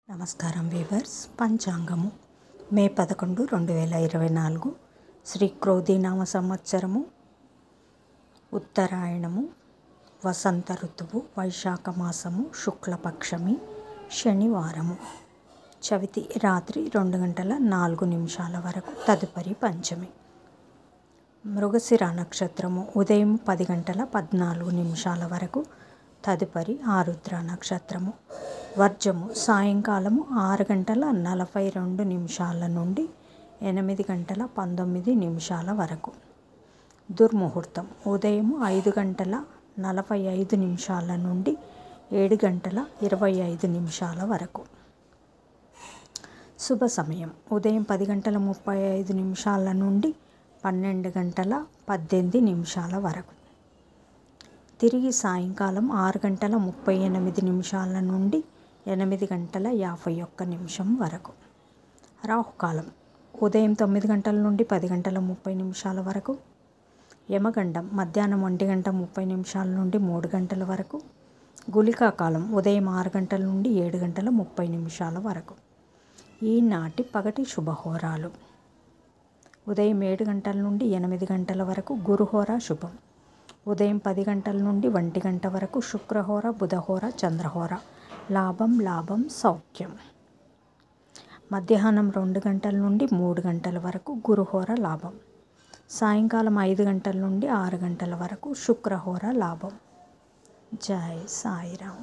నమస్కారం వీవర్స్. పంచాంగము మే 11, 2024 శ్రీ క్రోధినామ సంవత్సరము, ఉత్తరాయణము, వసంత ఋతువు, వైశాఖ మాసము, శుక్లపక్షమి, శనివారము. చవితి రాత్రి 2:04 వరకు, తదుపరి పంచమి. మృగశిర నక్షత్రము ఉదయం 10:14 వరకు, తదుపరి ఆరుద్ర నక్షత్రము. వర్జము సాయంకాలము 6:42 నుండి 8:19 వరకు. దుర్ముహూర్తం ఉదయం 5:45 నుండి 7:25 వరకు. శుభ సమయం ఉదయం 10:35 నుండి 12:18 వరకు. తిరిగి సాయంకాలం 6:38 నుండి 8:51 వరకు. రాహుకాలం ఉదయం 9 నుండి 10:30 వరకు. యమగండం మధ్యాహ్నం 1:30 నుండి 3 వరకు. గుళికా కాలం ఉదయం 6 నుండి 7:30 వరకు. ఈనాటి పగటి శుభహోరాలు: ఉదయం 7 నుండి 8 వరకు గురుహోర శుభం. ఉదయం 10 నుండి 1 వరకు శుక్రహోర, బుధహోర, చంద్రహోర. లాభం సౌఖ్యం. మధ్యాహ్నం 2 నుండి 3 వరకు గురుహోర లాభం. సాయంకాలం 5 నుండి 6 వరకు శుక్రహోర లాభం. జై సాయిరాం.